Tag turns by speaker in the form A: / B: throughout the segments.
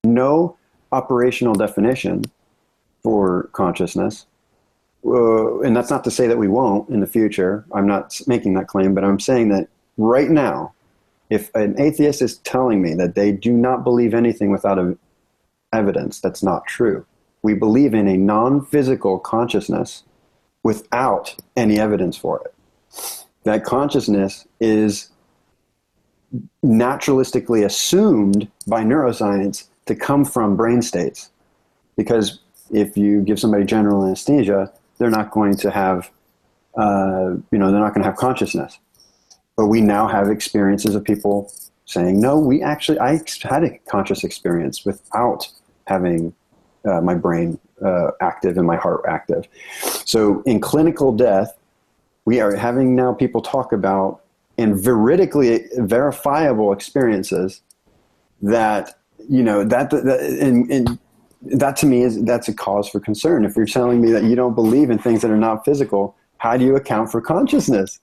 A: no operational definition for consciousness. And that's not to say that we won't in the future. I'm not making that claim, but I'm saying that right now, if an atheist is telling me that they do not believe anything without evidence, that's not true. We believe in a non-physical consciousness without any evidence for it. That consciousness is naturalistically assumed by neuroscience to come from brain states. Because if you give somebody general anesthesia, they're not going to have, they're not going to have consciousness. But we now have experiences of people saying, no, I had a conscious experience without having my brain active and my heart active. So in clinical death, we are having now people talk about in veridically verifiable experiences that, that to me that's a cause for concern. If you're telling me that you don't believe in things that are not physical, how do you account for consciousness?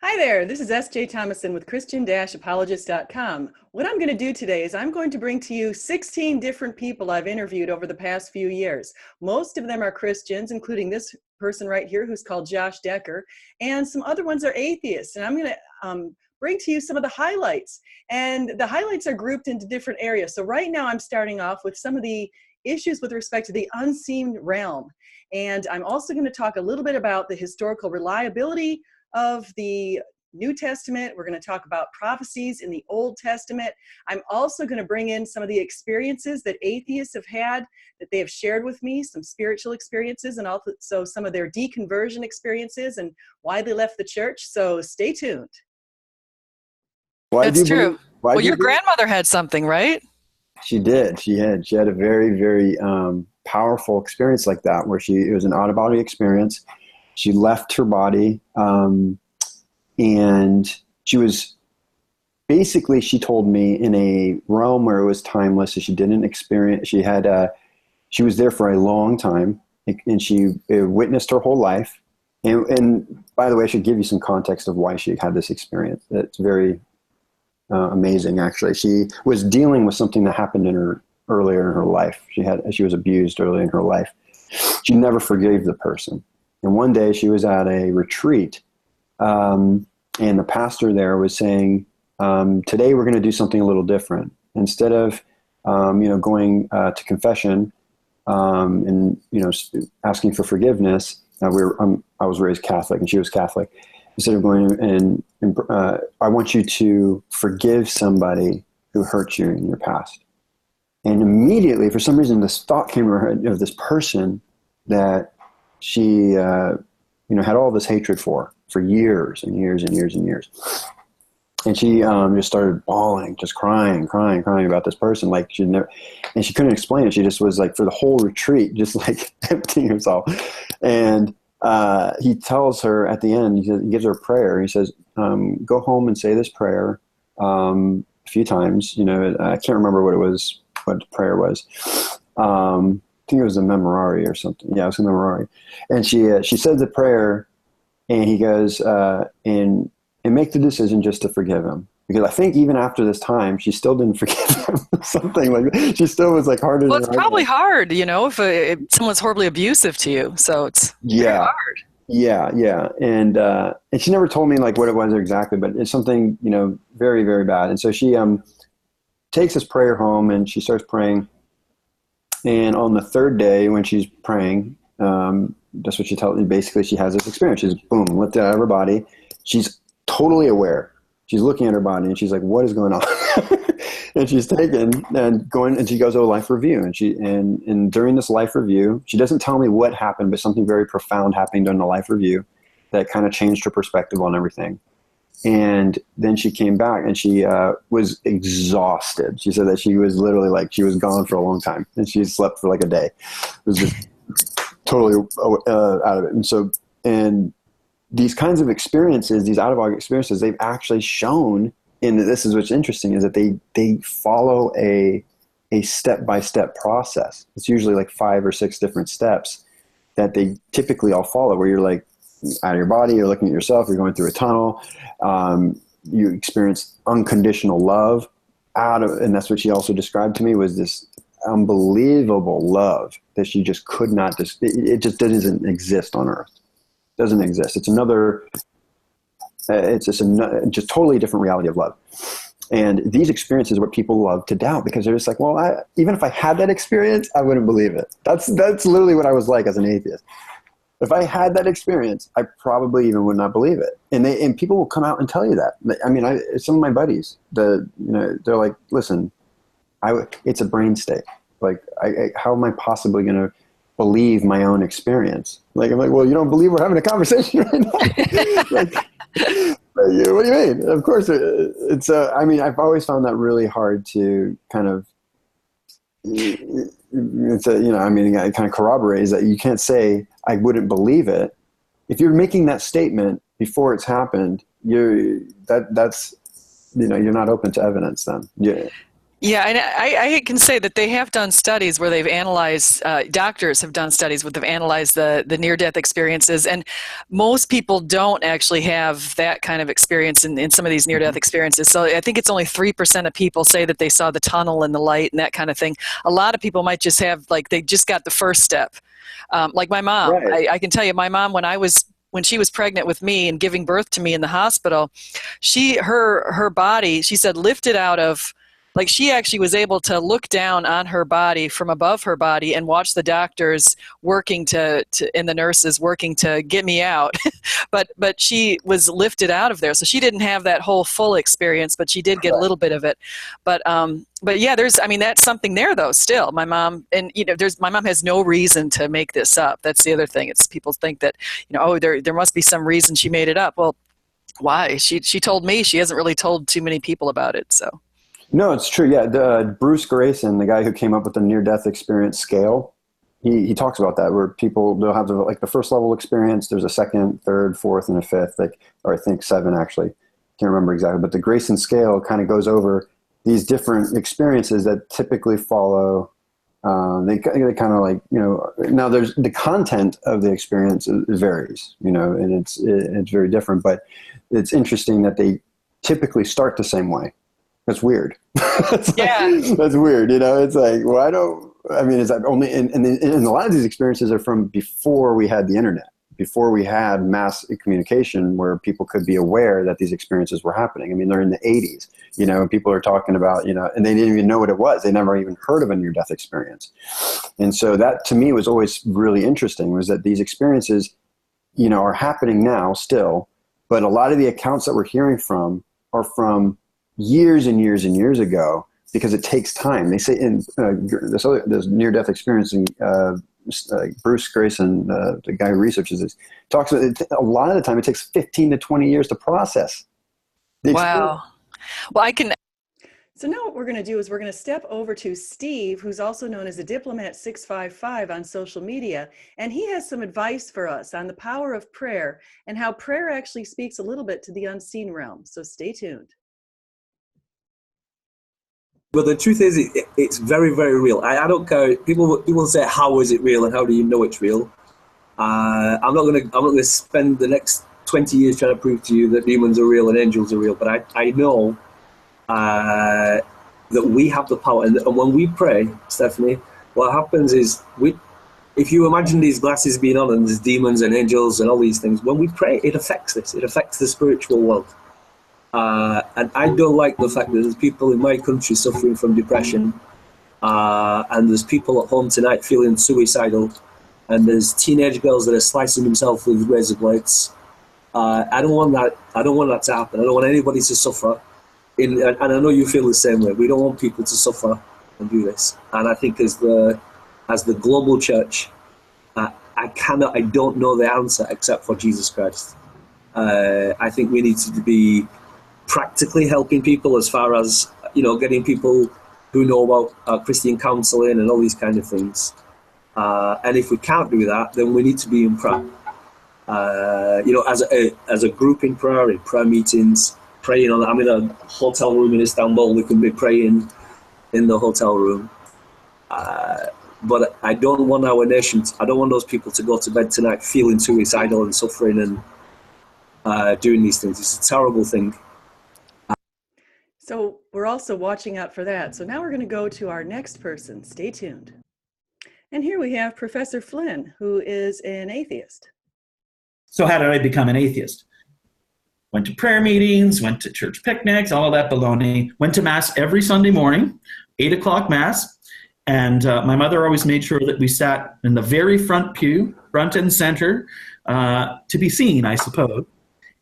B: Hi there, this is S.J. Thomason with Christian-Apologist.com. What I'm going to do today is I'm going to bring to you 16 different people I've interviewed over the past few years. Most of them are Christians, including this person right here who's called Josh Decker, and some other ones are atheists. And I'm going to bring to you some of the highlights. And the highlights are grouped into different areas. So right now I'm starting off with some of the issues with respect to the unseen realm. And I'm also going to talk a little bit about the historical reliability of the New Testament. We're going to talk about prophecies in the Old Testament. I'm also going to bring in some of the experiences that atheists have had that they have shared with me, some spiritual experiences, and also some of their deconversion experiences and why they left the church. So stay tuned.
C: That's true. Well, your grandmother had something, right?
A: She did. She had a very, very powerful experience like that, where it was an out-of-body experience. She left her body, and she was basically, she told me, in a realm where it was timeless. So she didn't experience. She was there for a long time, and she witnessed her whole life. And by the way, I should give you some context of why she had this experience. It's very amazing, actually. She was dealing with something that happened earlier in her life. She was abused early in her life. She never forgave the person. And one day she was at a retreat, and the pastor there was saying, today we're going to do something a little different. Instead of, going to confession and, asking for forgiveness, I was raised Catholic and she was Catholic. Instead of going and I want you to forgive somebody who hurt you in your past. And immediately, for some reason, this thought came to her head of this person that she, had all this hatred for years and years and years and years. And she just started bawling, just crying about this person. Like and she couldn't explain it. She just was like, for the whole retreat, just like emptying herself. And he tells her at the end, he gives her a prayer. He says, go home and say this prayer a few times. I can't remember what the prayer was. I think it was a memorare or something. Yeah, it was a memorare. And she said the prayer, and he goes, and make the decision just to forgive him. Because I think even after this time, she still didn't forgive him. Something like that. She still was like harder.
C: Well, it's probably hard, if someone's horribly abusive to you. So it's very hard.
A: Yeah. And she never told me like what it was exactly, but it's something, very, very bad. And so she takes this prayer home and she starts praying. And on the third day when she's praying, that's what she tells me. Basically, she has this experience. She's boom, lifted out of her body. She's totally aware. She's looking at her body and she's like, what is going on? And she's taken and going, and she goes to a life review. And during this life review, she doesn't tell me what happened, but something very profound happened during the life review that kind of changed her perspective on everything. And then she came back and she was exhausted. She said that she was literally like, she was gone for a long time and she slept for like a day. It was just totally out of it. And these kinds of experiences, these out-of-body experiences, they've actually shown, and this is what's interesting, is that they follow a step-by-step process. It's usually like 5 or 6 different steps that they typically all follow, where you're like out of your body, you're looking at yourself, you're going through a tunnel, you experience unconditional love, and that's what she also described to me, was this unbelievable love that she just could not, it just doesn't exist on earth. Doesn't exist. It's another, it's just totally different reality of love. And these experiences are what people love to doubt, because they're just like, well, even if I had that experience, I wouldn't believe it. That's literally what I was like as an atheist. If I had that experience, I probably even would not believe it. And people will come out and tell you that. I mean, some of my buddies, they're like, listen, it's a brain state. Like, how am I possibly going to believe my own experience? Like, I'm like, well, you don't believe we're having a conversation right now? Like, what do you mean? Of course, it's. I mean, I've always found that really hard to kind of. It's I mean, it kind of corroborates that you can't say I wouldn't believe it. If you're making that statement before it's happened, that's you're not open to evidence then. Yeah.
C: Yeah, and I can say that they have done studies where they've analyzed, doctors have done studies where they've analyzed the near-death experiences, and most people don't actually have that kind of experience in some of these near-death experiences. So I think it's only 3% of people say that they saw the tunnel and the light and that kind of thing. A lot of people might just have, like, they just got the first step. Like my mom,
A: Right.
C: I can tell you, my mom, when she was pregnant with me and giving birth to me in the hospital, her body, she said, lifted out of, like, she actually was able to look down on her body from above her body and watch the doctors working and the nurses working to get me out. but she was lifted out of there. So she didn't have that whole full experience, but she did get a little bit of it. But yeah, that's something there though, still. My mom, and my mom has no reason to make this up. That's the other thing. It's people think that, there must be some reason she made it up. Well, why? She told me. She hasn't really told too many people about it, so.
A: No, it's true. Yeah, Bruce Grayson, the guy who came up with the near-death experience scale, he talks about that, where they'll have the first level experience. There's a second, third, fourth, and a fifth, or I think 7 actually. Can't remember exactly, but the Grayson scale kind of goes over these different experiences that typically follow. They kind of like now there's the content of the experience varies, and it's very different. But it's interesting that they typically start the same way. That's weird.
C: Yeah.
A: That's weird. It's like, is that only, and a lot of these experiences are from before we had the internet, before we had mass communication where people could be aware that these experiences were happening. I mean, they're in the 80s, and people are talking about, and they didn't even know what it was. They never even heard of a near-death experience. And so that to me was always really interesting, was that these experiences, are happening now still, but a lot of the accounts that we're hearing from are from years and years and years ago, because it takes time. They say in this near-death experience, Bruce Grayson, the guy who researches this, talks about it, a lot of the time it takes 15 to 20 years to process.
C: Wow. Well,
B: So now what we're going to do is we're going to step over to Steve, who's also known as the Diplomat 655 on social media, and he has some advice for us on the power of prayer and how prayer actually speaks a little bit to the unseen realm. So stay tuned.
D: But the truth is, it's very, very real. I don't care. People say, "How is it real?" and "How do you know it's real?" I'm not gonna spend the next 20 years trying to prove to you that demons are real and angels are real. But I know that we have the power, and when we pray, Stephanie, what happens is if you imagine these glasses being on and there's demons and angels and all these things, when we pray, it affects this. It affects the spiritual world. And I don't like the fact that there's people in my country suffering from depression, and there's people at home tonight feeling suicidal, and there's teenage girls that are slicing themselves with razor blades. I don't want that. I don't want that to happen. I don't want anybody to suffer. And I know you feel the same way. We don't want people to suffer and do this. And I think as the global church, I don't know the answer except for Jesus Christ. I think we need to be practically helping people as far as, getting people who know about Christian counseling and all these kind of things. And if we can't do that, then we need to be in prayer. As a group in prayer meetings, praying I'm in a hotel room in Istanbul, we can be praying in the hotel room. But I don't want our nation, I don't want those people to go to bed tonight feeling suicidal and suffering and doing these things. It's a terrible thing.
B: So we're also watching out for that. So now we're going to go to our next person. Stay tuned. And here we have Professor Flynn, who is an atheist.
E: So how did I become an atheist? Went to prayer meetings, went to church picnics, all of that baloney. Went to Mass every Sunday morning, 8 o'clock Mass. And my mother always made sure that we sat in the very front pew, front and center, to be seen, I suppose.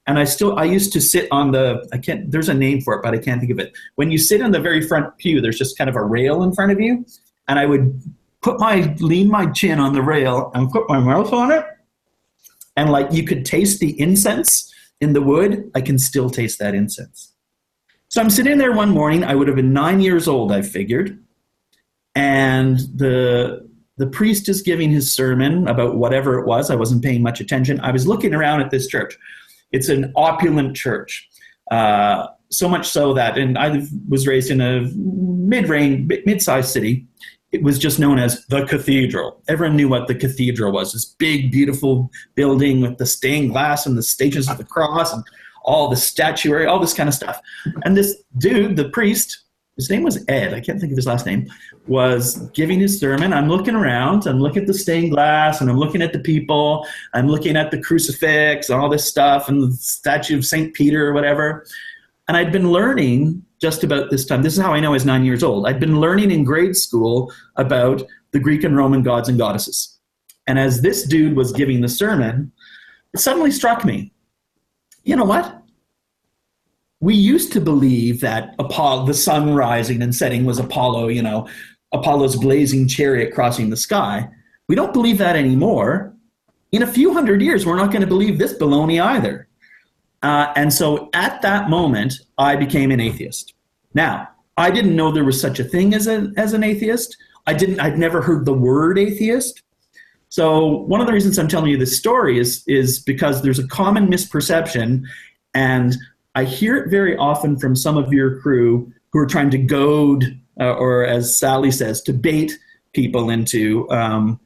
E: And I used to sit on there's a name for it, but I can't think of it. When you sit in the very front pew, there's just kind of a rail in front of you. And I would lean my chin on the rail and put my mouth on it. And like you could taste the incense in the wood. I can still taste that incense. So I'm sitting there one morning. I would have been 9 years old, I figured. And the priest is giving his sermon about whatever it was. I wasn't paying much attention. I was looking around at this church. It's an opulent church. So much so that, and I was raised in a mid-sized city. It was just known as the cathedral. Everyone knew what the cathedral was. This big, beautiful building with the stained glass and the stations of the cross and all the statuary, all this kind of stuff. And this dude, the priest, his name was Ed, I can't think of his last name, was giving his sermon. I'm looking around, I'm looking at the stained glass, and I'm looking at the people, I'm looking at the crucifix and all this stuff, and the statue of St. Peter or whatever. And I'd been learning just about this time. This is how I know I was 9 years old. I'd been learning in grade school about the Greek and Roman gods and goddesses. And as this dude was giving the sermon, it suddenly struck me, you know what? We used to believe that the sun rising and setting was Apollo, Apollo's blazing chariot crossing the sky. We don't believe that anymore. In a few hundred years, we're not going to believe this baloney either. And so at that moment, I became an atheist. Now, I didn't know there was such a thing as an atheist. I'd never heard the word atheist. So one of the reasons I'm telling you this story is because there's a common misperception, and I hear it very often from some of your crew who are trying to goad, or as Sally says, to bait people into an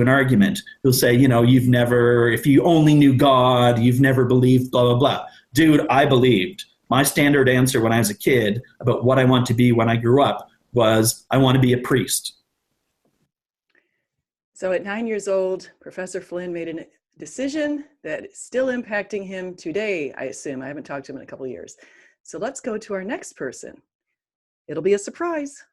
E: argument. They'll say, if you only knew God, you've never believed, blah, blah, blah. Dude, I believed. My standard answer when I was a kid about what I want to be when I grew up was, I want to be a priest.
B: So at 9 years old, Professor Flynn made a decision that is still impacting him today, I assume. I haven't talked to him in a couple of years. So let's go to our next person. It'll be a surprise.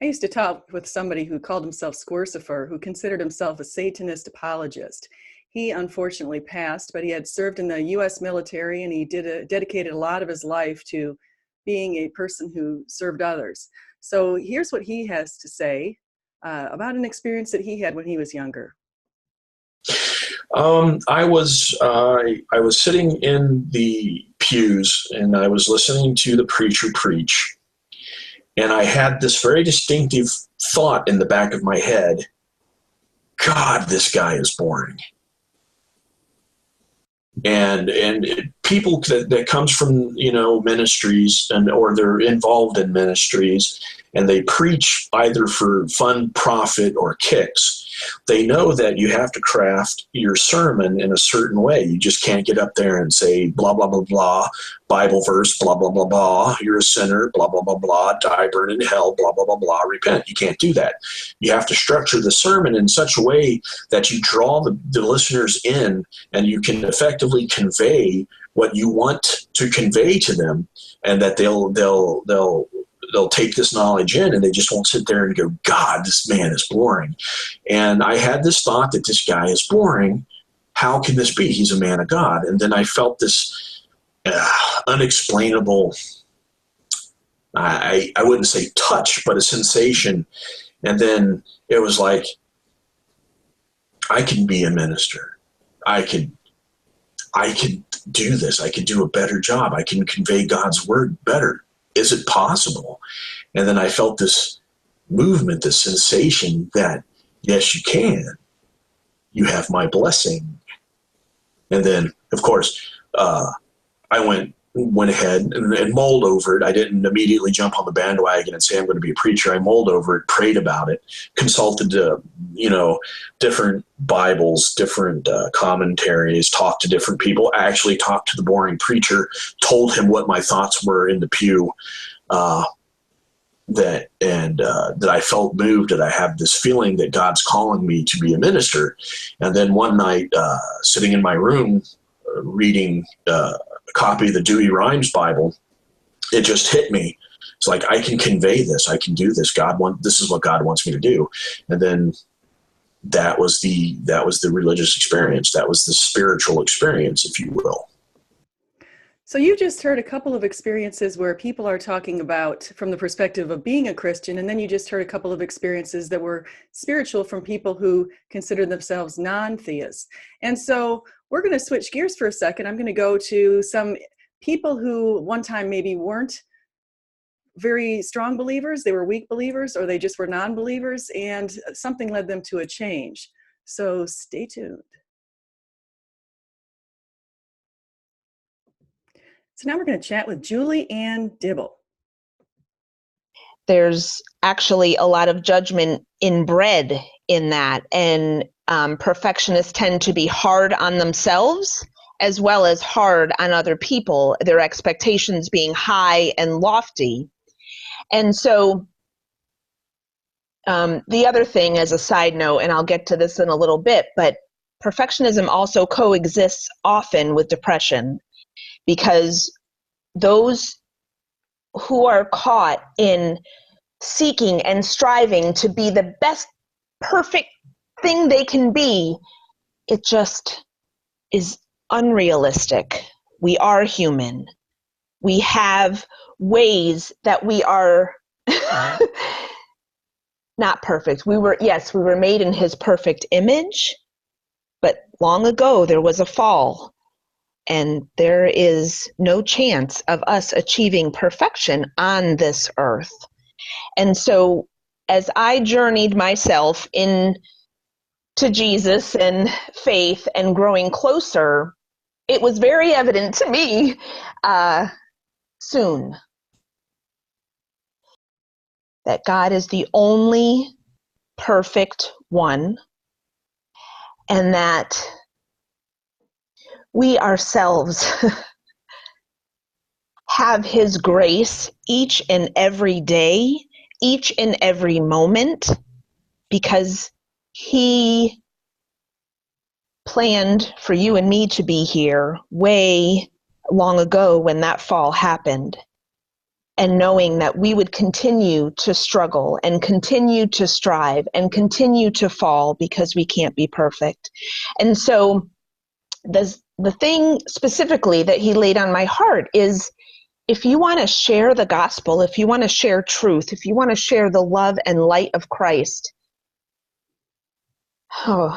B: I used to talk with somebody who called himself Squircifer, who considered himself a Satanist apologist. He unfortunately passed, but he had served in the U.S. military, and he dedicated a lot of his life to being a person who served others. So here's what he has to say about an experience that he had when he was younger.
F: I was sitting in the pews, and I was listening to the preacher preach. And I had this very distinctive thought in the back of my head, God, this guy is boring. And people that comes from, ministries or they're involved in ministries, and they preach either for fun, profit, or kicks. They know that you have to craft your sermon in a certain way. You just can't get up there and say, blah, blah, blah, blah, Bible verse, blah, blah, blah, blah, you're a sinner, blah, blah, blah, blah, die, burn in hell, blah, blah, blah, blah, repent. You can't do that. You have to structure the sermon in such a way that you draw the listeners in, and you can effectively convey what you want to convey to them, and that they'll take this knowledge in, and they just won't sit there and go, God, this man is boring. And I had this thought that this guy is boring. How can this be? He's a man of God. And then I felt this unexplainable, I wouldn't say touch, but a sensation. And then it was like, I can be a minister. I could do this. I could do a better job. I can convey God's word better. Is it possible? And then I felt this movement, this sensation that, yes, you can. You have my blessing. And then, of course, I went went ahead and mulled over it. I didn't immediately jump on the bandwagon and say, I'm going to be a preacher. I mulled over it, prayed about it, consulted, different Bibles, different commentaries, talked to different people, actually talked to the boring preacher, told him what my thoughts were in the pew, that I felt moved, that I have this feeling that God's calling me to be a minister. And then one night, sitting in my room, reading a copy of the Dewey Rhymes Bible, it just hit me. It's like, I can convey this. I can do this. This is what God wants me to do. And then that was the religious experience. That was the spiritual experience, if you will.
B: So you just heard a couple of experiences where people are talking about from the perspective of being a Christian, and then you just heard a couple of experiences that were spiritual from people who consider themselves non-theists. And so we're going to switch gears for a second. I'm going to go to some people who one time maybe weren't very strong believers, they were weak believers, or they just were non-believers, and something led them to a change. So stay tuned. So now we're going to chat with Julie Ann Dibble.
G: There's actually a lot of judgment inbred in that, and perfectionists tend to be hard on themselves as well as hard on other people, their expectations being high and lofty. And so the other thing, as a side note, and I'll get to this in a little bit, but perfectionism also coexists often with depression, because those who are caught in seeking and striving to be the best perfect thing they can be, it just is unrealistic. We are human. We have ways that we are not perfect. We were made in his perfect image, but long ago there was a fall. And there is no chance of us achieving perfection on this earth. And so as I journeyed myself into Jesus and faith and growing closer, it was very evident to me soon that God is the only perfect one, and that we ourselves have his grace each and every day, each and every moment, because he planned for you and me to be here way long ago when that fall happened. And knowing that we would continue to struggle and continue to strive and continue to fall because we can't be perfect. And so the thing specifically that he laid on my heart is, if you want to share the gospel, if you want to share truth, if you want to share the love and light of Christ, you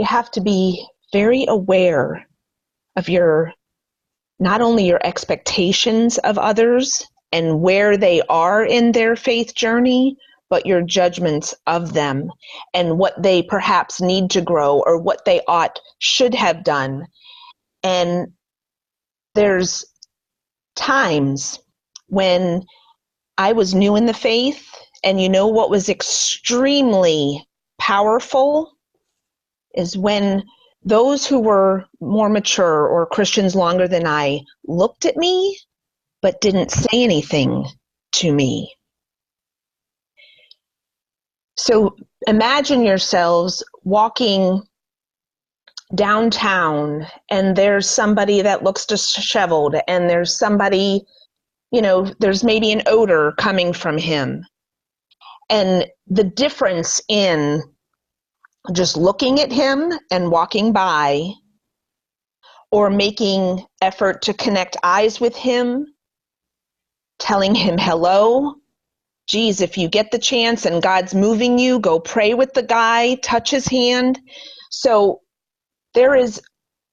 G: have to be very aware of not only your expectations of others and where they are in their faith journey, but your judgments of them and what they perhaps need to grow or what they should have done. And there's times when I was new in the faith, and what was extremely powerful is when those who were more mature or Christians longer than I looked at me but didn't say anything to me. So imagine yourselves walking downtown, and there's somebody that looks disheveled, and there's somebody, there's maybe an odor coming from him. And the difference in just looking at him and walking by, or making effort to connect eyes with him, telling him hello. Geez, if you get the chance and God's moving you, go pray with the guy, touch his hand. So there is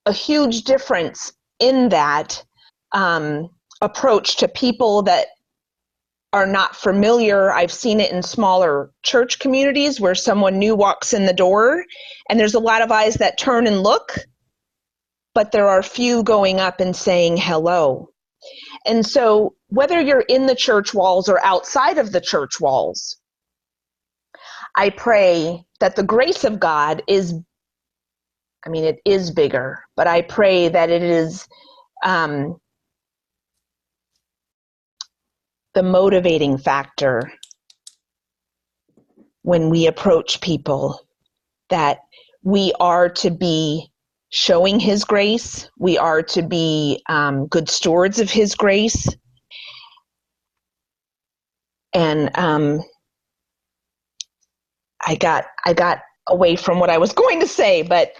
G: a huge difference in that approach to people that are not familiar. I've seen it in smaller church communities where someone new walks in the door and there's a lot of eyes that turn and look, but there are few going up and saying hello. And so whether you're in the church walls or outside of the church walls, I pray that the grace of God is, it is bigger, but I pray that it is the motivating factor when we approach people, that we are to be showing his grace, we are to be good stewards of his grace. And I got away from what I was going to say, but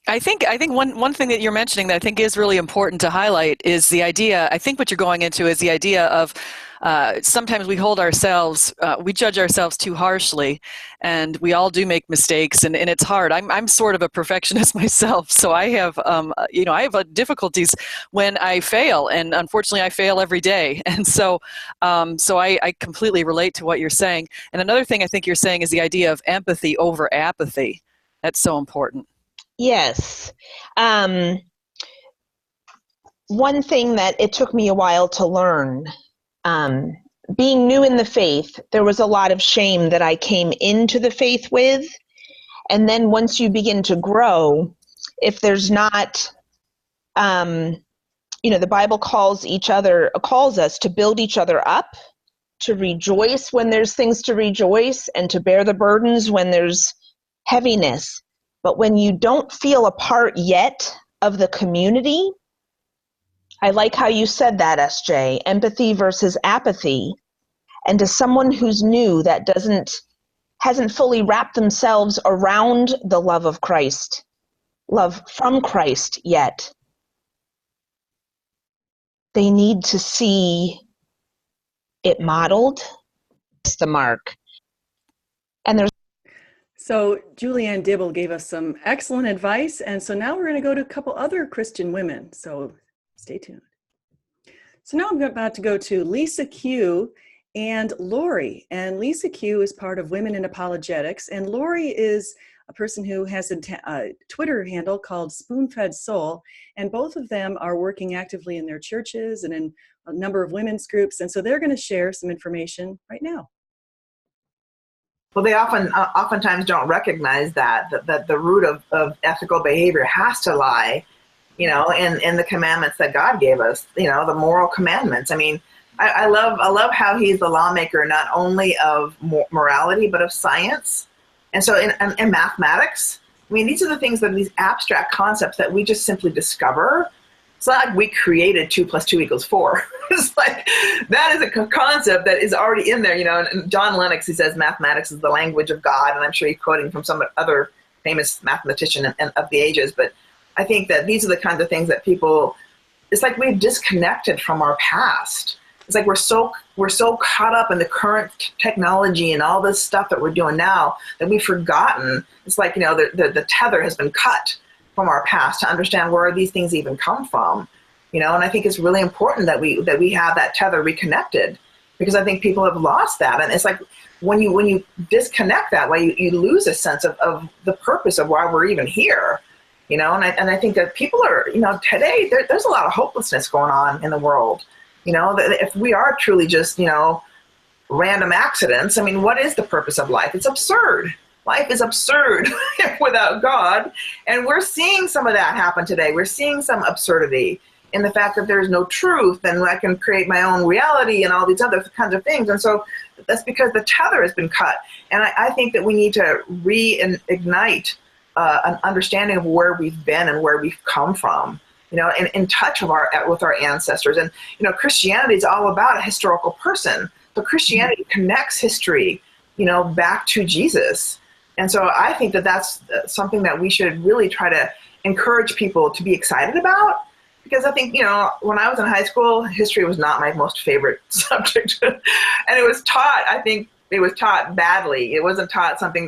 C: I think one thing that you're mentioning that I think is really important to highlight is the idea. I think what you're going into is the idea of sometimes we we judge ourselves too harshly, and we all do make mistakes, and it's hard. I'm sort of a perfectionist myself, so I have I have difficulties when I fail, and unfortunately I fail every day, and so I completely relate to what you're saying. And another thing I think you're saying is the idea of empathy over apathy. That's so important.
G: Yes. One thing that it took me a while to learn, being new in the faith, there was a lot of shame that I came into the faith with. And then once you begin to grow, if there's not, the Bible calls us to build each other up, to rejoice when there's things to rejoice, and to bear the burdens when there's heaviness. But when you don't feel a part yet of the community, I like how you said that, SJ, empathy versus apathy. And to someone who's new that hasn't fully wrapped themselves around the love of Christ, love from Christ yet, they need to see it modeled. It's the mark. And there's
B: So Julianne Dibble gave us some excellent advice, and so now we're going to go to a couple other Christian women, so stay tuned. So now I'm about to go to Lisa Q and Lori, and Lisa Q is part of Women in Apologetics, and Lori is a person who has a Twitter handle called Spoonfed Soul, and both of them are working actively in their churches and in a number of women's groups, and so they're going to share some information right now.
H: Well, they oftentimes don't recognize that the root of ethical behavior has to lie, in the commandments that God gave us, the moral commandments. I love how he's the lawmaker, not only of morality, but of science. And so in mathematics, these are the things these abstract concepts that we just simply discover. It's not like we created 2 + 2 = 4. It's like, that is a concept that is already in there, and John Lennox, he says mathematics is the language of God, and I'm sure he's quoting from some other famous mathematician of the ages. But I think that these are the kinds of things that it's like we've disconnected from our past. It's like we're so caught up in the current technology and all this stuff that we're doing now that we've forgotten. It's like, the tether has been cut from our past to understand where these things even come from, and I think it's really important that we have that tether reconnected, because I think people have lost that. And it's like when you disconnect that way, you lose a sense of the purpose of why we're even here, and I think that people are, today there's a lot of hopelessness going on in the world, if we are truly just, random accidents. What is the purpose of life? It's absurd. Life is absurd without God. And we're seeing some of that happen today. We're seeing some absurdity in the fact that there's no truth and I can create my own reality and all these other kinds of things. And so that's because the tether has been cut. And I think that we need to reignite an understanding of where we've been and where we've come from, in touch with our ancestors. And, Christianity is all about a historical person. But Christianity connects history, back to Jesus. And so I think that that's something that we should really try to encourage people to be excited about, because I think, when I was in high school, history was not my most favorite subject. And it was taught, I think, it was taught badly. It wasn't taught something,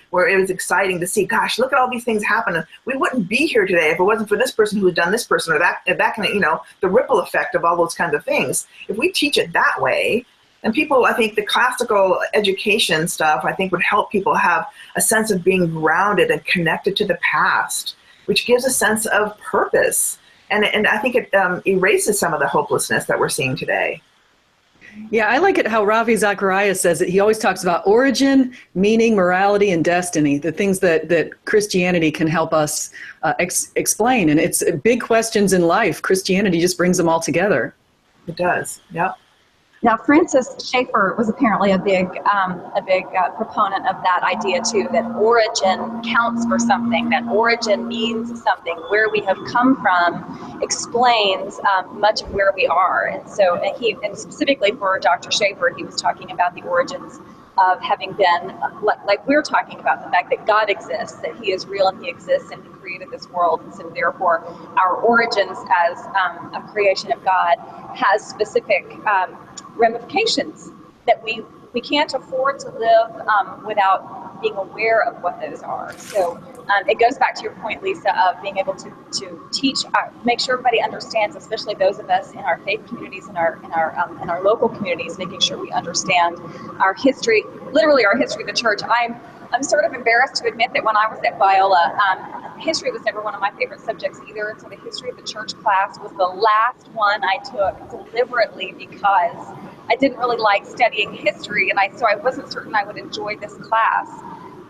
H: where it was exciting to see, gosh, look at all these things happen. We wouldn't be here today if it wasn't for this person who had done this person or that kind of, the ripple effect of all those kinds of things. If we teach it that way, and people, I think the classical education stuff, I think would help people have a sense of being grounded and connected to the past, which gives a sense of purpose. And I think it erases some of the hopelessness that we're seeing today.
B: Yeah, I like it how Ravi Zacharias says it. He always talks about origin, meaning, morality, and destiny, the things that Christianity can help us explain. And it's big questions in life. Christianity just brings them all together.
H: It does, yep.
I: Now, Francis Schaeffer was apparently a big proponent of that idea too, that origin counts for something, that origin means something. Where we have come from explains much of where we are. And so, and specifically for Dr. Schaeffer, he was talking about the origins of having been, like we're talking about, the fact that God exists, that he is real and he exists and he created this world. And so therefore, our origins as a creation of God has specific ramifications that we can't afford to live without being aware of what those are. So it goes back to your point, Lisa, of being able to teach, make sure everybody understands, especially those of us in our faith communities, in our local communities, making sure we understand our history, literally our history of the church. I'm sort of embarrassed to admit that when I was at Biola, history was never one of my favorite subjects either. And so the history of the church class was the last one I took deliberately because I didn't really like studying history, and so I wasn't certain I would enjoy this class.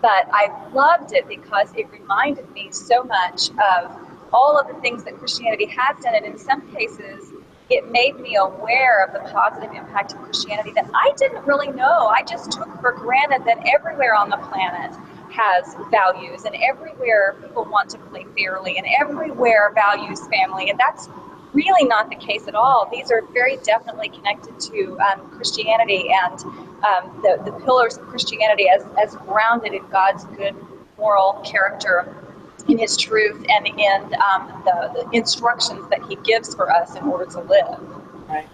I: But I loved it because it reminded me so much of all of the things that Christianity has done, and in some cases, it made me aware of the positive impact of Christianity that I didn't really know. I just took for granted that everywhere on the planet has values, and everywhere people want to play fairly, and everywhere values family, and that's really not the case at all. These are very definitely connected to Christianity and the pillars of Christianity as grounded in God's good moral character, in his truth, and in the instructions that he gives for us in order to live.
H: Right.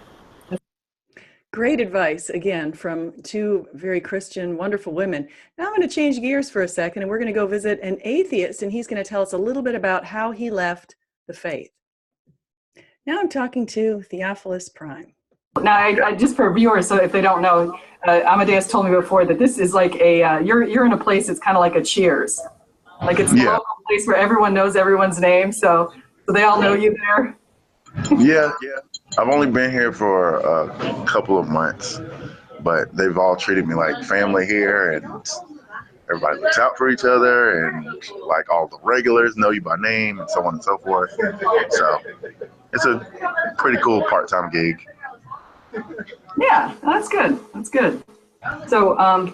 B: Great advice, again, from two very Christian, wonderful women. Now I'm going to change gears for a second, and we're going to go visit an atheist, and he's going to tell us a little bit about how he left the faith. Now I'm talking to Theophilus Prime. Now, I just for viewers, so if they don't know, Amadeus told me before that this is like you're in a place that's kind of like a Cheers. Like it's a local place where everyone knows everyone's name, so they all know you there.
J: Yeah. I've only been here for a couple of months, but they've all treated me like family here, and everybody looks out for each other, and like all the regulars know you by name, and so on and so forth. So it's a pretty cool part-time gig.
B: Yeah, that's good. That's good. So, I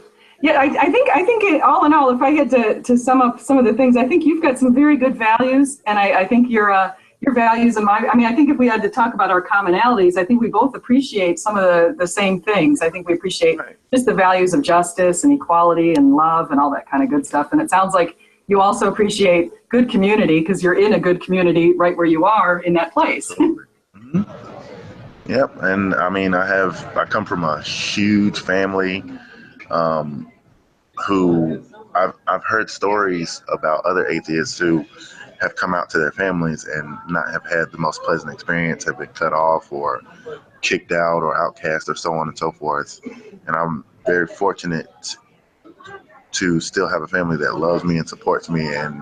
B: think all in all, if I had to sum up some of the things, I think you've got some very good values, and I think your values and I think if we had to talk about our commonalities, I think we both appreciate some of the same things. I think we appreciate just the values of justice and equality and love and all that kind of good stuff. And it sounds like you also appreciate good community because you're in a good community right where you are in that place.
J: Mm-hmm. Yep, and I mean, I come from a huge family who I've heard stories about other atheists who have come out to their families and not have had the most pleasant experience, have been cut off or kicked out or outcast or so on and so forth. And I'm very fortunate to still have a family that loves me and supports me and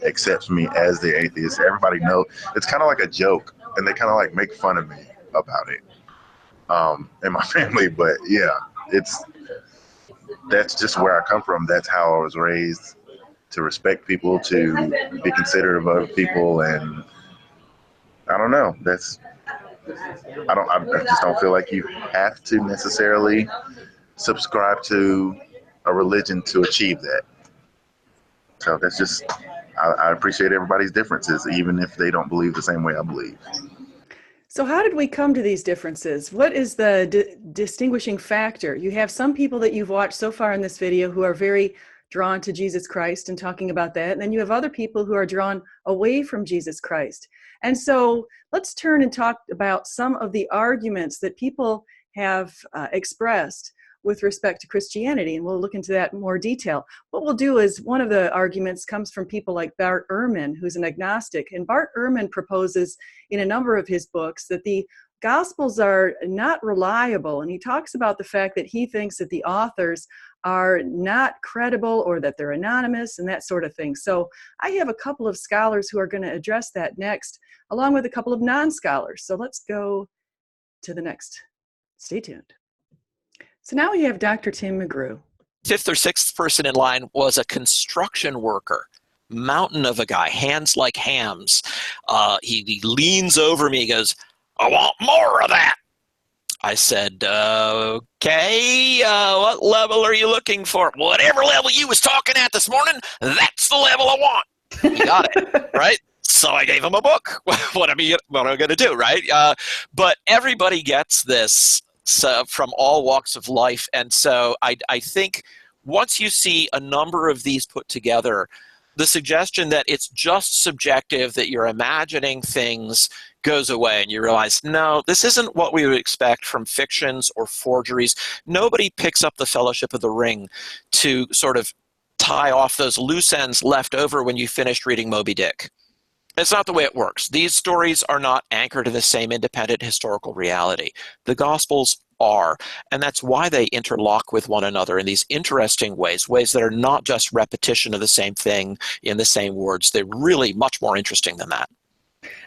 J: accepts me as the atheist. Everybody knows it's kind of like a joke, and they kind of like make fun of me about it in my family. But yeah, that's just where I come from. That's how I was raised, to respect people, to be considerate of other people, and I don't know. I just don't feel like you have to necessarily subscribe to a religion to achieve that. So that's just, I appreciate everybody's differences, even if they don't believe the same way I believe.
B: So how did we come to these differences? What is the distinguishing factor? You have some people that you've watched so far in this video who are very drawn to Jesus Christ and talking about that. And then you have other people who are drawn away from Jesus Christ. And so let's turn and talk about some of the arguments that people have expressed with respect to Christianity, and we'll look into that in more detail. What we'll do is, one of the arguments comes from people like Bart Ehrman, who's an agnostic, and Bart Ehrman proposes in a number of his books that the Gospels are not reliable, and he talks about the fact that he thinks that the authors are not credible or that they're anonymous and that sort of thing. So I have a couple of scholars who are going to address that next, along with a couple of non-scholars. So let's go to the next. Stay tuned. So now we have Dr. Tim McGrew.
K: Fifth or sixth person in line was a construction worker. Mountain of a guy, hands like hams. He leans over me, he goes, "I want more of that." I said, okay, what level are you looking for? Whatever level you was talking at this morning, that's the level I want. You got it, right? So I gave him a book. What am I going to do, right? But everybody gets this from all walks of life. And so I think once you see a number of these put together, the suggestion that it's just subjective, that you're imagining things, goes away, and you realize, no, this isn't what we would expect from fictions or forgeries. Nobody picks up the Fellowship of the Ring to sort of tie off those loose ends left over when you finished reading Moby Dick. It's not the way it works. These stories are not anchored in the same independent historical reality. The Gospels are, and that's why they interlock with one another in these interesting ways that are not just repetition of the same thing in the same words. They're really much more interesting than that.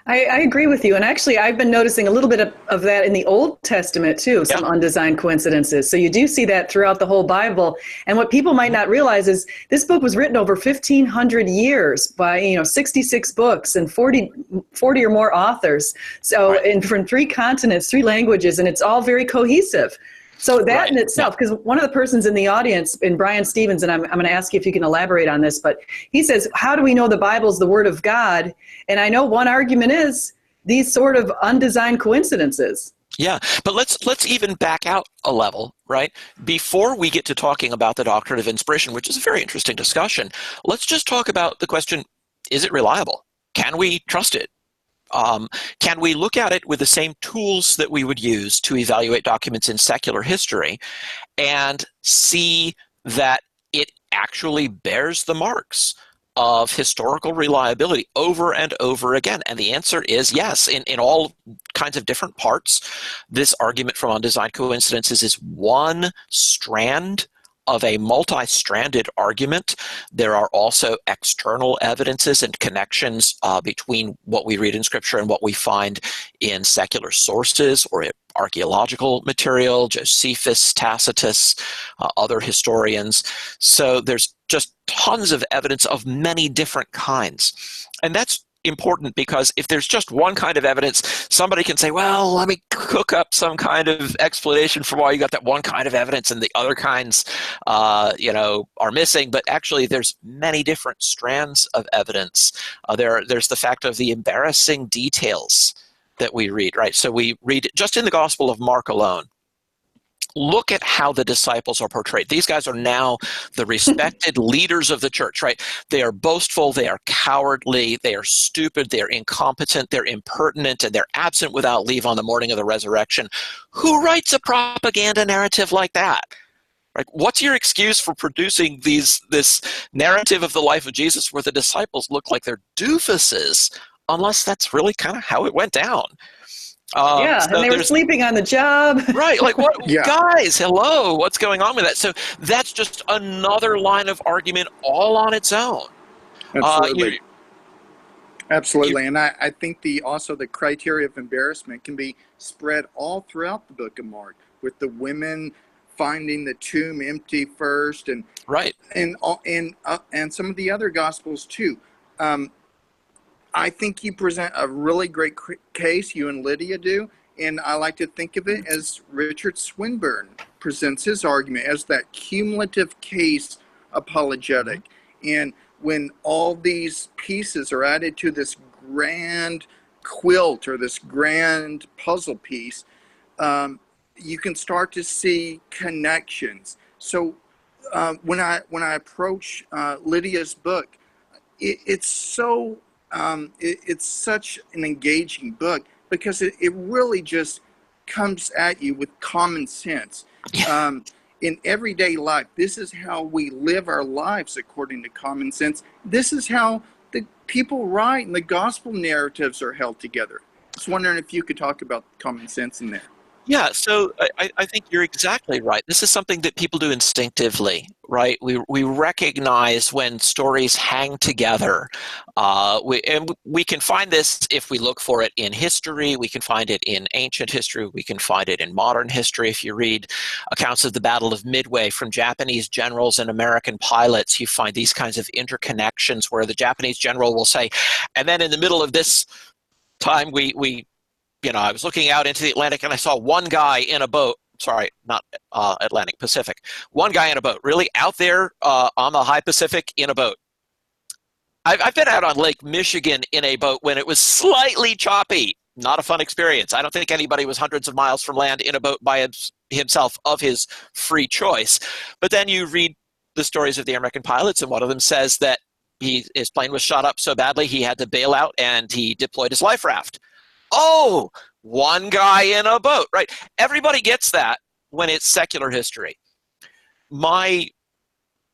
B: I agree with you. And actually, I've been noticing a little bit of that in the Old Testament, too, some undesigned coincidences. So you do see that throughout the whole Bible. And what people might not realize is this book was written over 1,500 years by, 66 books and 40 or more authors. So and from 3 continents, 3 languages, and it's all very cohesive. So that in itself, because one of the persons in the audience, in Brian Stevens, and I'm going to ask you if you can elaborate on this, but he says, how do we know the Bible is the Word of God? And I know one argument is these sort of undesigned coincidences.
K: Yeah, but let's even back out a level, right? Before we get to talking about the doctrine of inspiration, which is a very interesting discussion, let's just talk about the question, is it reliable? Can we trust it? Can we look at it with the same tools that we would use to evaluate documents in secular history and see that it actually bears the marks of historical reliability over and over again? And the answer is yes. In all kinds of different parts, this argument from undesigned coincidences is one strand of a multi-stranded argument. There are also external evidences and connections between what we read in Scripture and what we find in secular sources or archaeological material, Josephus, Tacitus, other historians. So there's just tons of evidence of many different kinds. And that's important because if there's just one kind of evidence, somebody can say, well, let me cook up some kind of explanation for why you got that one kind of evidence and the other kinds are missing. But actually there's many different strands of evidence. There's the fact of the embarrassing details that we read, right? So we read just in the Gospel of Mark alone, look at how the disciples are portrayed. These guys are now the respected leaders of the church, right? They are boastful, they are cowardly, they are stupid, they are incompetent, they're impertinent, and they're absent without leave on the morning of the resurrection. Who writes a propaganda narrative like that? Right? What's your excuse for producing this narrative of the life of Jesus where the disciples look like they're doofuses, unless that's really kind of how it went down?
B: And they were sleeping on the job.
K: Right, like what? Guys, hello, what's going on with that? So that's just another line of argument all on its own.
L: Absolutely. Absolutely, and I think also the criteria of embarrassment can be spread all throughout the book of Mark, with the women finding the tomb empty first, and and some of the other Gospels too. I think you present a really great case, you and Lydia do, and I like to think of it as Richard Swinburne presents his argument as that cumulative case apologetic. And when all these pieces are added to this grand quilt or this grand puzzle piece, you can start to see connections. So when I approach Lydia's book, it's such an engaging book because it really just comes at you with common sense. in everyday life, this is how we live our lives according to common sense. This is how the people write and the gospel narratives are held together. Just wondering if you could talk about common sense in there.
K: Yeah, so I think you're exactly right. This is something that people do instinctively, right? We recognize when stories hang together. We can find this if we look for it in history. We can find it in ancient history. We can find it in modern history. If you read accounts of the Battle of Midway from Japanese generals and American pilots, you find these kinds of interconnections where the Japanese general will say, and then in the middle of this time, I was looking out into the Atlantic and I saw one guy in a boat. Sorry, not Atlantic, Pacific. One guy in a boat, really out there on the high Pacific in a boat. I've been out on Lake Michigan in a boat when it was slightly choppy. Not a fun experience. I don't think anybody was hundreds of miles from land in a boat by himself of his free choice. But then you read the stories of the American pilots, and one of them says that his plane was shot up so badly he had to bail out and he deployed his life raft. Oh, one guy in a boat, right? Everybody gets that when it's secular history. My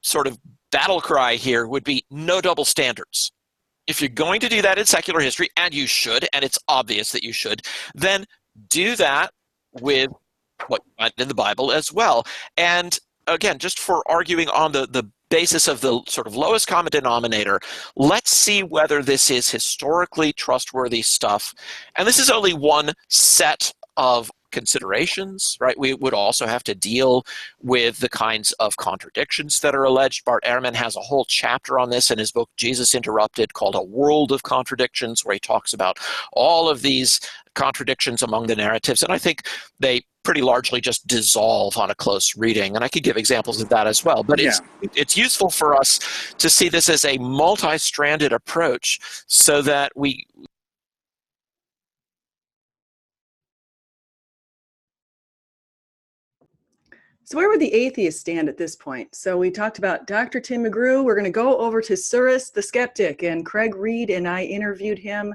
K: sort of battle cry here would be no double standards. If you're going to do that in secular history, and you should, and it's obvious that you should, then do that with what you find in the Bible as well. And again, just for arguing on the basis of the sort of lowest common denominator, let's see whether this is historically trustworthy stuff. And this is only one set of considerations, right? We would also have to deal with the kinds of contradictions that are alleged. Bart Ehrman has a whole chapter on this in his book, Jesus Interrupted, called A World of Contradictions, where he talks about all of these contradictions among the narratives. And I think they pretty largely just dissolve on a close reading. And I could give examples of that as well. But it's useful for us to see this as a multi-stranded approach so that we...
B: So where would the atheists stand at this point? So we talked about Dr. Tim McGrew. We're going to go over to Cyrus the skeptic. And Craig Reed and I interviewed him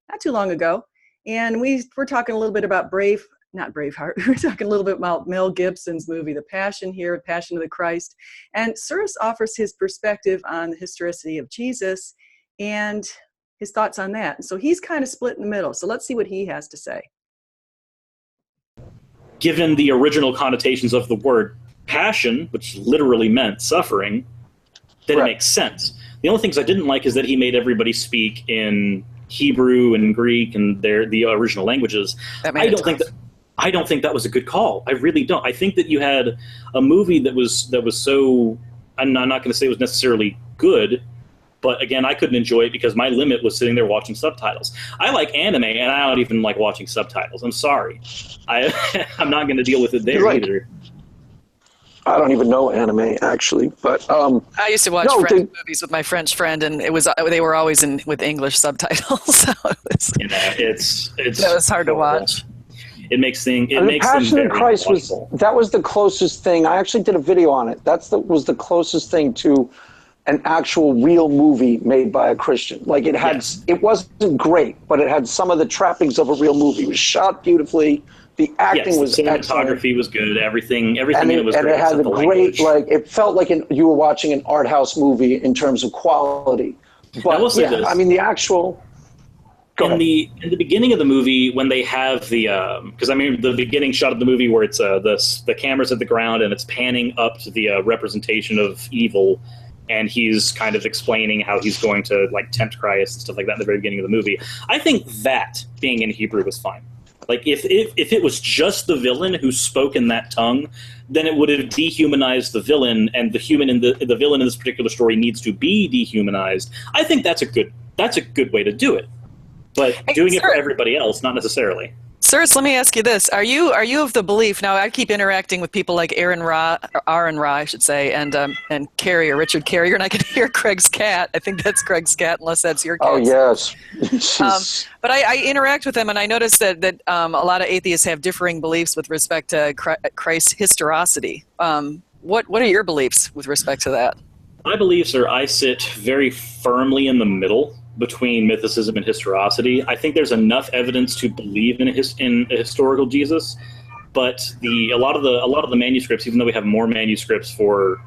B: not too long ago. And we're talking a little bit about not Braveheart. We're talking a little bit about Mel Gibson's movie, The Passion here, Passion of the Christ. And Cyrus offers his perspective on the historicity of Jesus and his thoughts on that. And so he's kind of split in the middle. So let's see what he has to say.
E: Given the original connotations of the word passion, which literally meant suffering, then it makes sense. The only things I didn't like is that he made everybody speak in Hebrew and Greek and the original languages. I don't think that was a good call. I really don't. I think that you had a movie that was so, I'm not going to say it was necessarily good, but again, I couldn't enjoy it because my limit was sitting there watching subtitles. I like anime, and I don't even like watching subtitles. I'm sorry. I'm not going to deal with it there either.
M: I don't even know anime, actually, but
C: I used to watch French movies with my French friend, and they were always with English subtitles. So it was hard to watch.
E: It makes things.
M: Passion of Christ was the closest thing. I actually did a video on it. Was the closest thing to an actual real movie made by a Christian. Like it wasn't great, but it had some of the trappings of a real movie. It was shot beautifully. The acting was excellent.
E: Cinematography was good. Everything in it was great. And it had a great, it felt like you were watching an art house movie in terms of quality. But the actual. In the beginning of the movie, when they have the beginning shot of the movie where it's the camera's at the ground and it's panning up to the representation of evil, and he's kind of explaining how he's going to tempt Christ and stuff like that in the very beginning of the movie. I think that being in Hebrew was fine. Like if it was just the villain who spoke in that tongue, then it would have dehumanized the villain, and the villain in this particular story needs to be dehumanized. I think that's a good way to do it. But doing it for everybody else, not necessarily.
C: Cyrus, let me ask you this. Are you of the belief, now I keep interacting with people like Aaron Ra, I should say, and Carey, or Richard Carey, and I can hear Craig's cat. I think that's Craig's cat, unless that's your cat.
M: Oh, yes.
C: But I interact with them, and I notice that a lot of atheists have differing beliefs with respect to Christ's historicity. What are your beliefs with respect to that?
E: My beliefs are I sit very firmly in the middle between mythicism and historicity. I think there's enough evidence to believe in a historical Jesus,
N: But a lot of the manuscripts, even though we have more manuscripts for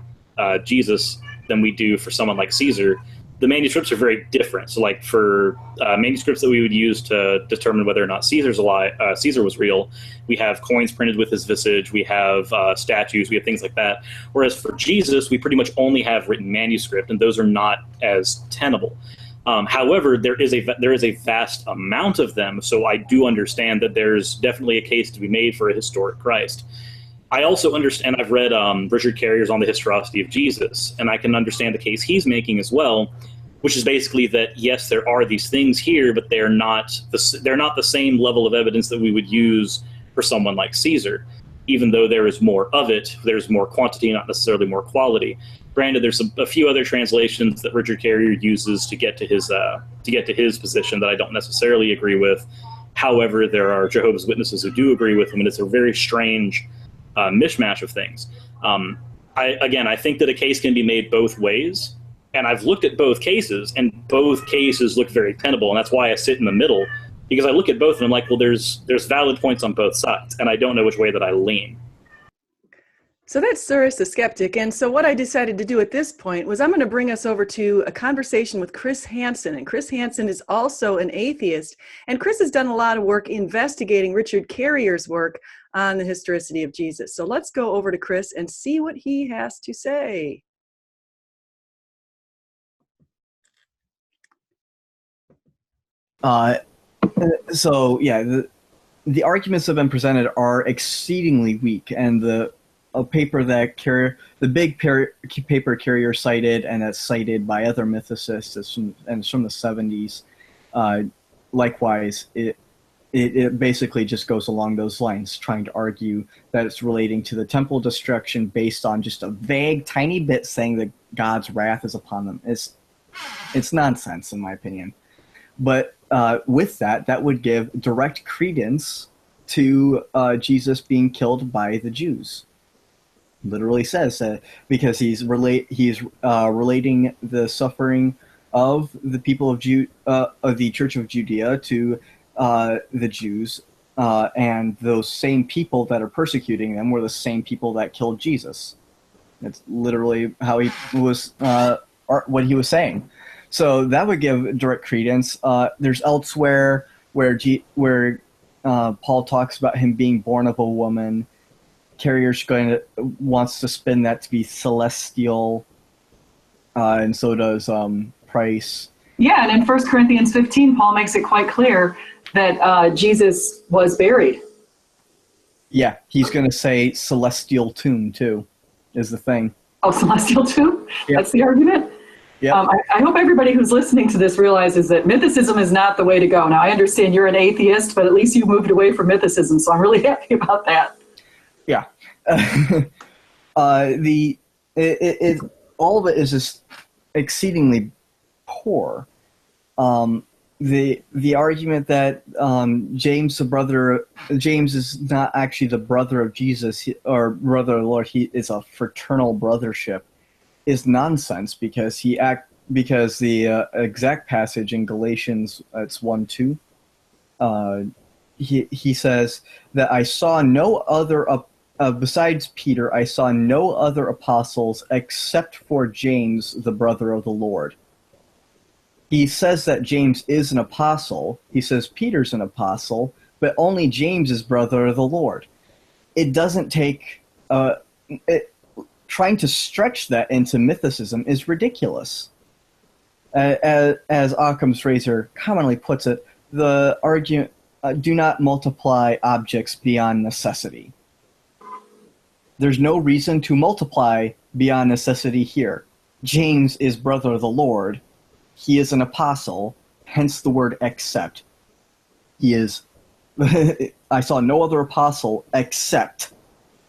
N: Jesus than we do for someone like Caesar, the manuscripts are very different. So, like for manuscripts that we would use to determine whether or not Caesar was real, we have coins printed with his visage, we have statues, we have things like that. Whereas for Jesus, we pretty much only have written manuscript, and those are not as tenable. However, there is a vast amount of them, so I do understand that there's definitely a case to be made for a historic Christ. I also understand, I've read Richard Carrier's On the Historicity of Jesus, and I can understand the case he's making as well, which is basically that, yes, there are these things here, but they're not the same level of evidence that we would use for someone like Caesar. Even though there is more of it, there's more quantity, not necessarily more quality. Granted, there's a few other translations that Richard Carrier uses to get to his position that I don't necessarily agree with. However, there are Jehovah's Witnesses who do agree with him, and it's a very strange mishmash of things. I think that a case can be made both ways, and I've looked at both cases, and both cases look very tenable, and that's why I sit in the middle, because I look at both and I'm like, well, there's valid points on both sides, and I don't know which way that I lean.
B: So that's Cyrus the Skeptic. And so what I decided to do at this point was I'm going to bring us over to a conversation with Chris Hansen. And Chris Hansen is also an atheist. And Chris has done a lot of work investigating Richard Carrier's work on the historicity of Jesus. So let's go over to Chris and see what he has to say.
O: So yeah, the arguments that have been presented are exceedingly weak, and the paper that paper Carrier cited, and that's cited by other mythicists, it's from the 70s. Likewise, it basically just goes along those lines, trying to argue that it's relating to the temple destruction based on just a vague, tiny bit saying that God's wrath is upon them. It's nonsense, in my opinion. But with that would give direct credence to Jesus being killed by the Jews. Literally says that because he's relating the suffering of the people of the Church of Judea to the Jews, and those same people that are persecuting them were the same people that killed Jesus. That's literally how he was what he was saying. So that would give direct credence. There's elsewhere where Paul talks about him being born of a woman. Carrier's wants to spin that to be celestial, and so does Price.
C: Yeah, and in 1 Corinthians 15, Paul makes it quite clear that Jesus was buried.
O: Yeah, he's going to say celestial tomb too, is the thing.
C: Oh, celestial tomb? Yep. That's the argument?
O: Yeah.
C: I hope everybody who's listening to this realizes that mythicism is not the way to go. Now, I understand you're an atheist, but at least you moved away from mythicism, so I'm really happy about that.
O: Yeah. All of it is just exceedingly poor. The argument that James is not actually the brother of Jesus or brother of the Lord, he is a fraternal brothership, is nonsense because the exact passage in Galatians, it's 1:2. He says that I saw no other besides Peter, I saw no other apostles except for James, the brother of the Lord. He says that James is an apostle. He says Peter's an apostle, but only James is brother of the Lord. It doesn't take trying to stretch that into mythicism is ridiculous. As Occam's razor commonly puts it, the argument, do not multiply objects beyond necessity. There's no reason to multiply beyond necessity here. James is brother of the Lord. He is an apostle, hence the word except. He is, I saw no other apostle except.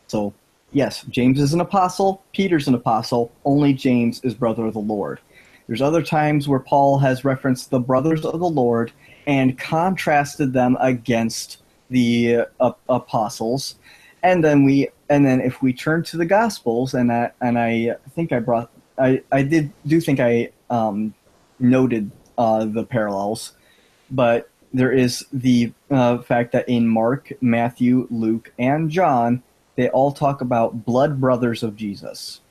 O: So, yes, James is an apostle, Peter's an apostle, only James is brother of the Lord. There's other times where Paul has referenced the brothers of the Lord and contrasted them against the apostles. And then if we turn to the Gospels, and I think I noted the parallels, but there is the fact that in Mark, Matthew, Luke, and John, they all talk about blood brothers of Jesus.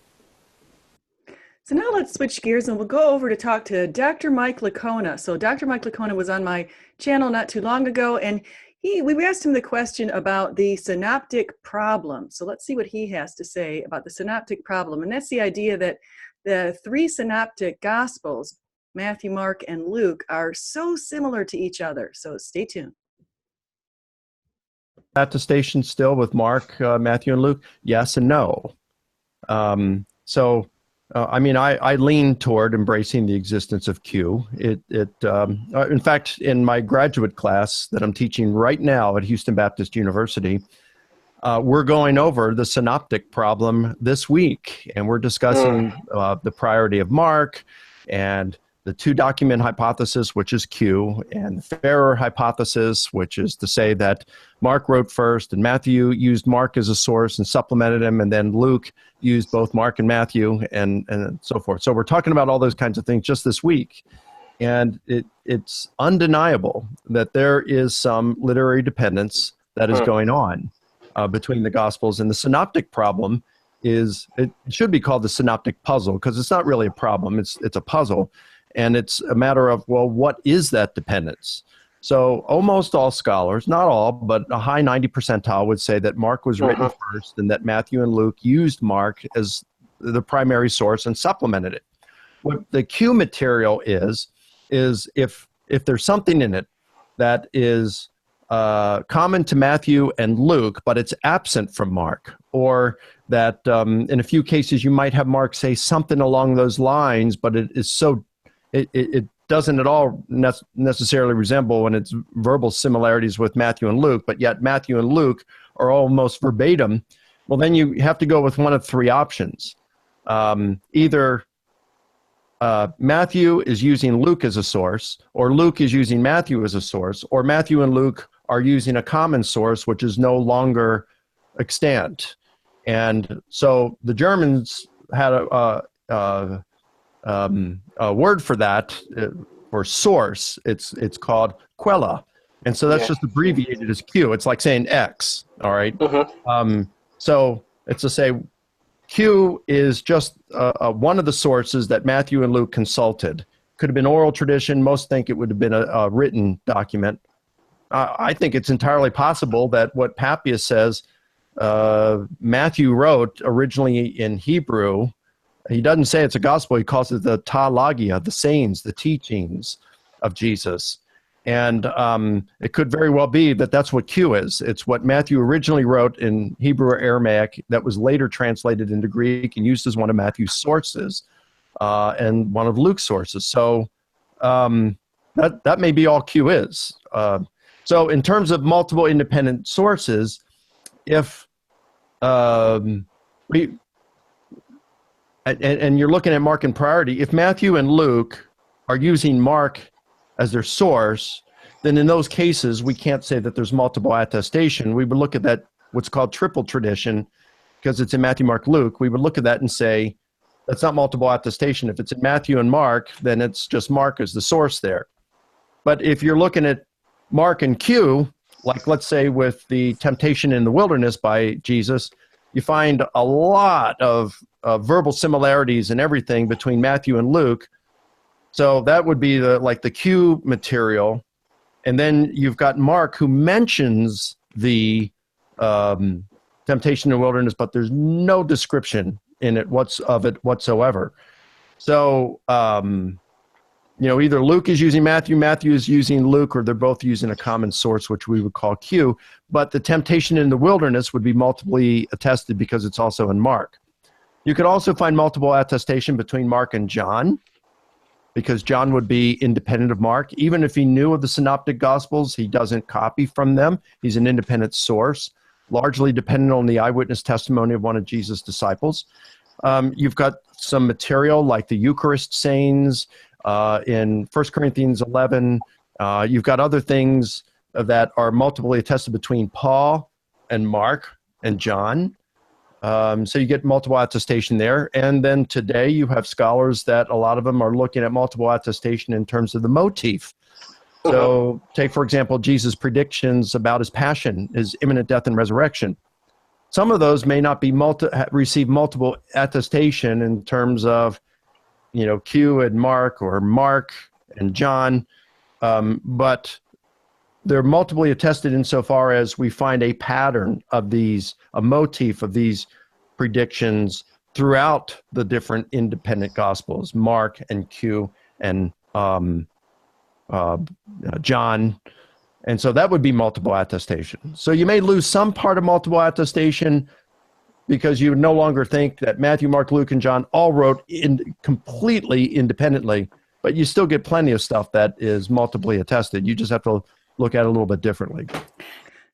B: So now let's switch gears and we'll go over to talk to Dr. Mike Licona. So Dr. Mike Licona was on my channel not too long ago, and we asked him the question about the synoptic problem. So let's see what he has to say about the synoptic problem. And that's the idea that the three synoptic gospels, Matthew, Mark, and Luke, are so similar to each other. So stay tuned.
P: Attestation still with Mark, Matthew, and Luke? Yes and no. I lean toward embracing the existence of Q. In fact, in my graduate class that I'm teaching right now at Houston Baptist University, we're going over the synoptic problem this week, and we're discussing the priority of Mark and the two-document hypothesis, which is Q, and the Ferrer hypothesis, which is to say that Mark wrote first and Matthew used Mark as a source and supplemented him, and then Luke used both Mark and Matthew, and so forth. So we're talking about all those kinds of things just this week. And it's undeniable that there is some literary dependence that is going on between the Gospels. And the synoptic problem it should be called the synoptic puzzle, because it's not really a problem, it's a puzzle. And it's a matter of, well, what is that dependence? So almost all scholars, not all, but a high 90 percentile would say that Mark was written first and that Matthew and Luke used Mark as the primary source and supplemented it. What the Q material is if there's something in it that is common to Matthew and Luke, but it's absent from Mark, or that in a few cases you might have Mark say something along those lines, but it is so it doesn't at all necessarily resemble when it's verbal similarities with Matthew and Luke, but yet Matthew and Luke are almost verbatim. Well, then you have to go with one of three options. Either Matthew is using Luke as a source, or Luke is using Matthew as a source, or Matthew and Luke are using a common source, which is no longer extant. And so the Germans had a word for that, for source. It's called Quelle. And so that's just abbreviated as Q. It's like saying X, all right? So it's to say Q is just one of the sources that Matthew and Luke consulted. Could have been oral tradition. Most think it would have been a written document. I think it's entirely possible that what Papias says Matthew wrote originally in Hebrew. He doesn't say it's a gospel. He calls it the Taalagia, the sayings, the teachings of Jesus. And it could very well be that that's what Q is. It's what Matthew originally wrote in Hebrew or Aramaic that was later translated into Greek and used as one of Matthew's sources and one of Luke's sources. So that may be all Q is. So in terms of multiple independent sources, if and you're looking at Mark and priority, if Matthew and Luke are using Mark as their source, then in those cases, we can't say that there's multiple attestation. We would look at that, what's called triple tradition, because it's in Matthew, Mark, Luke. We would look at that and say, that's not multiple attestation. If it's in Matthew and Mark, then it's just Mark as the source there. But if you're looking at Mark and Q, like let's say with the temptation in the wilderness by Jesus, you find a lot of verbal similarities and everything between Matthew and Luke. So that would be the Q material. And then you've got Mark, who mentions the temptation in the wilderness, but there's no description in it whatsoever. So either Luke is using Matthew, Matthew is using Luke, or they're both using a common source, which we would call Q. But the temptation in the wilderness would be multiply attested because it's also in Mark. You could also find multiple attestation between Mark and John, because John would be independent of Mark. Even if he knew of the synoptic gospels, he doesn't copy from them. He's an independent source, largely dependent on the eyewitness testimony of one of Jesus' disciples. You've got some material like the Eucharist sayings in 1 Corinthians 11. You've got other things that are multiply attested between Paul and Mark and John. So you get multiple attestation there. And then today you have scholars that a lot of them are looking at multiple attestation in terms of the motif. So take, for example, Jesus' predictions about his passion, his imminent death and resurrection. Some of those may not be receive multiple attestation in terms of, Q and Mark or Mark and John, but they're multiply attested insofar as we find a pattern of these, a motif of these predictions throughout the different independent gospels, Mark and Q and John. And so that would be multiple attestation. So you may lose some part of multiple attestation because you no longer think that Matthew, Mark, Luke, and John all wrote completely independently, but you still get plenty of stuff that is multiply attested. You just have to look at it a little bit differently.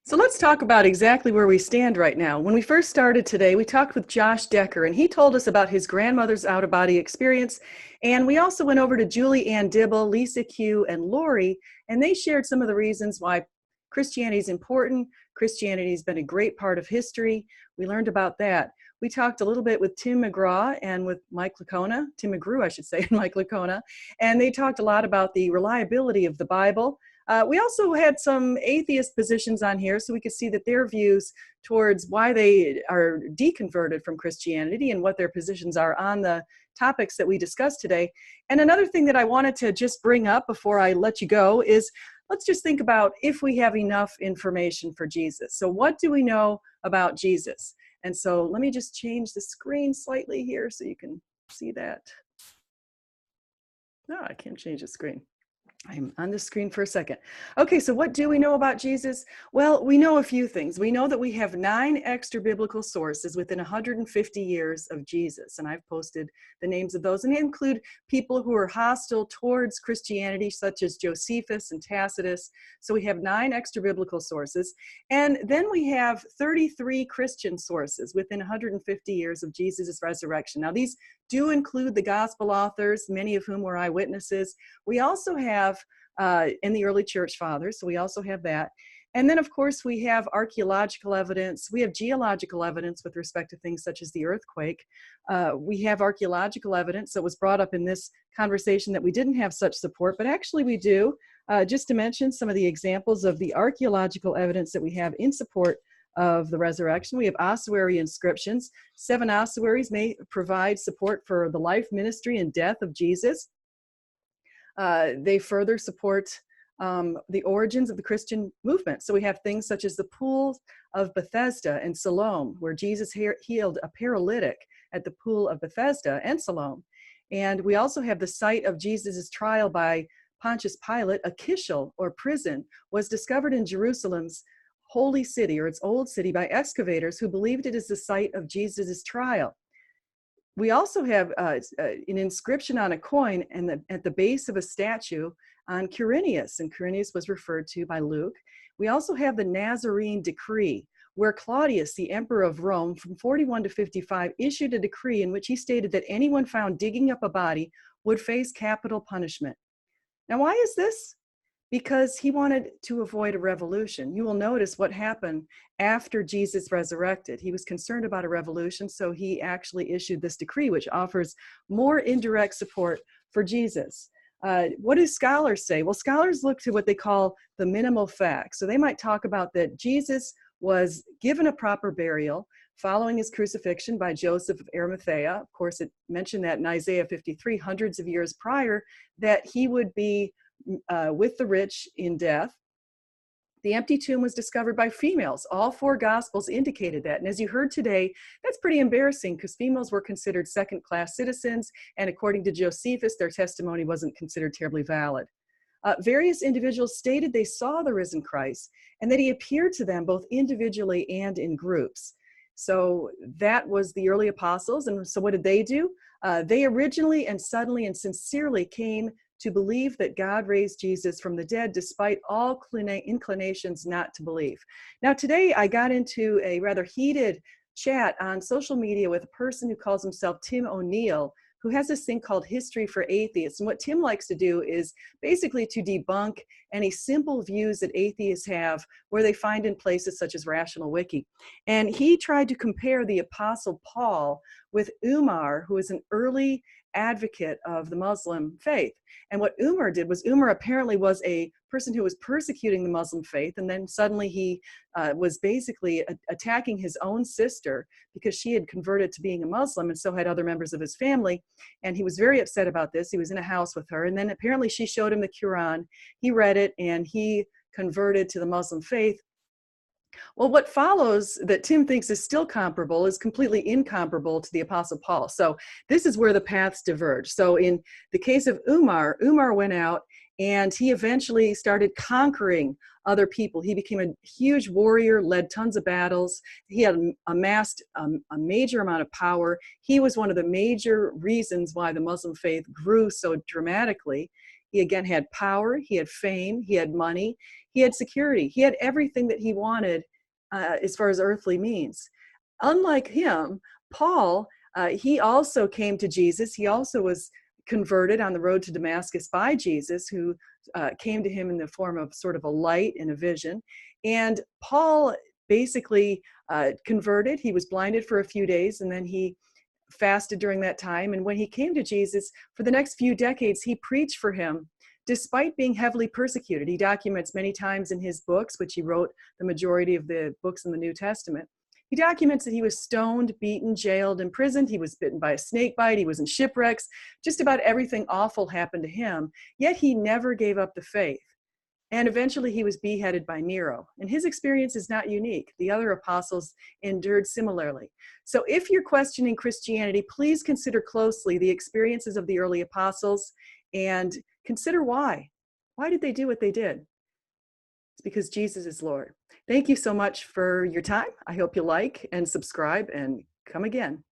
B: So let's talk about exactly where we stand right now. When we first started today, we talked with Josh Decker, and he told us about his grandmother's out-of-body experience. And we also went over to Julie Ann Dibble, Lisa Q, and Lori, and they shared some of the reasons why Christianity is important. Christianity has been a great part of history. We learned about that. We talked a little bit with Tim McGraw and with Mike Licona, Tim McGrew, I should say, and Mike Licona, and they talked a lot about the reliability of the Bible. We also had some atheist positions on here so we could see that their views towards why they are deconverted from Christianity and what their positions are on the topics that we discussed today. And another thing that I wanted to just bring up before I let you go is let's just think about if we have enough information for Jesus. So what do we know about Jesus? And so let me just change the screen slightly here so you can see that. No, I can't change the screen. I'm on the screen for a second. Okay, so what do we know about Jesus? Well, we know a few things. We know that we have 9 extra biblical sources within 150 years of Jesus, and I've posted the names of those, and they include people who are hostile towards Christianity, such as Josephus and Tacitus. So we have 9 extra biblical sources, and then we have 33 Christian sources within 150 years of Jesus' resurrection. Now, these do include the gospel authors, many of whom were eyewitnesses. We also have in the early church fathers, so we also have that. And then, of course, we have archaeological evidence. We have geological evidence with respect to things such as the earthquake. We have archaeological evidence that was brought up in this conversation that we didn't have such support, but actually we do. Just to mention some of the examples of the archaeological evidence that we have in support of the resurrection. We have ossuary inscriptions. 7 ossuaries may provide support for the life, ministry, and death of Jesus. They further support the origins of the Christian movement. So we have things such as the pool of Bethesda and Siloam, where Jesus healed a paralytic at the pool of Bethesda and Siloam. And we also have the site of Jesus' trial by Pontius Pilate. A kishal, or prison, was discovered in Jerusalem's holy city, or its old city, by excavators who believed it is the site of Jesus' trial. We also have an inscription on a coin at the base of a statue on Quirinius, and Quirinius was referred to by Luke. We also have the Nazarene decree, where Claudius, the emperor of Rome, from 41 to 55, issued a decree in which he stated that anyone found digging up a body would face capital punishment. Now, why is this? Because he wanted to avoid a revolution. You will notice what happened after Jesus resurrected. He was concerned about a revolution, so he actually issued this decree, which offers more indirect support for Jesus. What do scholars say? Well, scholars look to what they call the minimal facts. So they might talk about that Jesus was given a proper burial following his crucifixion by Joseph of Arimathea. Of course, it mentioned that in Isaiah 53, hundreds of years prior, that he would be with the rich in death. The empty tomb was discovered by females. All 4 gospels indicated that. And as you heard today, that's pretty embarrassing because females were considered second-class citizens, and according to Josephus, their testimony wasn't considered terribly valid. Various individuals stated they saw the risen Christ and that he appeared to them both individually and in groups. So that was the early apostles. And so what did they do? They originally and suddenly and sincerely came to believe that God raised Jesus from the dead, despite all inclinations not to believe. Now, today I got into a rather heated chat on social media with a person who calls himself Tim O'Neill, who has this thing called History for Atheists. And what Tim likes to do is basically to debunk any simple views that atheists have where they find in places such as Rational Wiki. And he tried to compare the Apostle Paul with Umar, who was an early advocate of the Muslim faith. And what Umar did was, Umar apparently was a person who was persecuting the Muslim faith, and then suddenly he was basically attacking his own sister because she had converted to being a Muslim, and so had other members of his family. And he was very upset about this. He was in a house with her, and then apparently she showed him the Quran. He read it, and he converted to the Muslim faith. Well, what follows that Tim thinks is still comparable is completely incomparable to the Apostle Paul. So this is where the paths diverge. So in the case of Umar, Umar went out and he eventually started conquering other people. He became a huge warrior, led tons of battles. He had amassed a major amount of power. He was one of the major reasons why the Muslim faith grew so dramatically. He again had power, he had fame, he had money, he had security, he had everything that he wanted as far as earthly means. Unlike him, Paul, he also came to Jesus. He also was converted on the road to Damascus by Jesus, who came to him in the form of sort of a light and a vision. And Paul basically converted. He was blinded for a few days, and then he fasted during that time. And when he came to Jesus, for the next few decades, he preached for him despite being heavily persecuted. He documents many times in his books, which he wrote the majority of the books in the New Testament. He documents that he was stoned, beaten, jailed, imprisoned. He was bitten by a snake bite. He was in shipwrecks. Just about everything awful happened to him. Yet he never gave up the faith. And eventually he was beheaded by Nero. And his experience is not unique. The other apostles endured similarly. So if you're questioning Christianity, please consider closely the experiences of the early apostles and consider why. Why did they do what they did? It's because Jesus is Lord. Thank you so much for your time. I hope you like and subscribe and come again.